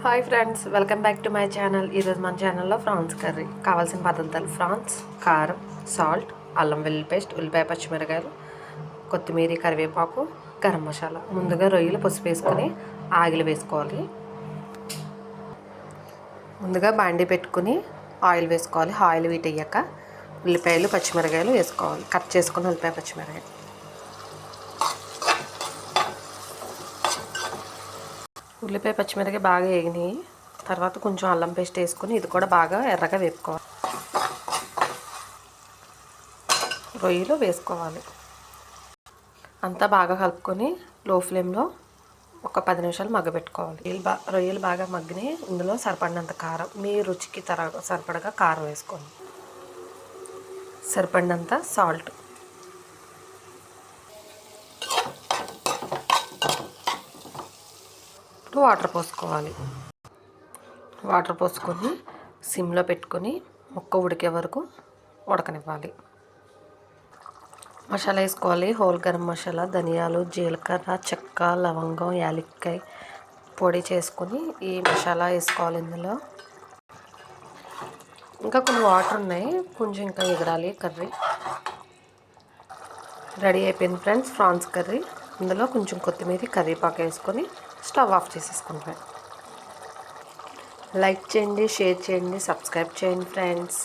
Hi friends, welcome back to my channel. ఈరోజు మన ఛానల్లో ఫ్రాన్స్ కర్రీ కావాల్సిన పదార్థాలు: ఫ్రాన్స్, కారం, సాల్ట్, అల్లం వెల్లుల్లి పేస్ట్, ఉల్లిపాయ పచ్చిమిరకాయలు, కొత్తిమీర, కరివేపాకు, గరం మసాలా. ముందుగా రొయ్యలు పసుపు వేసుకొని ఆగిలి వేసుకోవాలి. ముందుగా బాండీ పెట్టుకుని ఆయిల్ వేసుకోవాలి. ఆయిల్ వీట్ అయ్యాక ఉల్లిపాయలు పచ్చిమిరకాయలు వేసుకోవాలి. కట్ చేసుకుని ఉల్లిపాయ పచ్చిమిరకాయలు ఉల్లిపాయ పచ్చిమిరకాయ బాగా వేగినాయి. తర్వాత కొంచెం అల్లం పేస్ట్ వేసుకొని ఇది కూడా బాగా ఎర్రగా వేపుకోవాలి. రొయ్యలు వేసుకోవాలి. అంతా బాగా కలుపుకొని లో ఫ్లేమ్లో ఒక 10 నిమిషాలు మగ్గబెట్టుకోవాలి. రొయ్యలు బాగా మగ్గినాయి. ఇందులో సరిపడినంత కారం, మీ రుచికి సరిపడగా కారం వేసుకోండి. సరిపడినంత సాల్ట్, వాటర్ పోసుకోవాలి. వాటర్ పోసుకొని సిమ్లో పెట్టుకొని ముక్క ఉడికే వరకు ఉడకనివ్వాలి. మసాలా వేసుకోవాలి. హోల్ గరం మసాలా, ధనియాలు, జీలకర్ర, చెక్క, లవంగం, యాలక్కాయ పొడి చేసుకొని ఈ మసాలా వేసుకోవాలి. ఇందులో ఇంకా కొన్ని వాటర్ ఉన్నాయి, కొంచెం ఇంకా ఎగరాలి. కర్రీ రెడీ అయిపోయింది ఫ్రెండ్స్, ఫ్రాన్స్ కర్రీ. ఇందులో కొంచెం కొత్తిమీర, కరివేపాకు వేసుకొని స్టవ్ ఆఫ్ చేసేసుకుంటాం. లైక్ చేయండి, షేర్ చేయండి, సబ్స్క్రైబ్ చేయండి ఫ్రెండ్స్.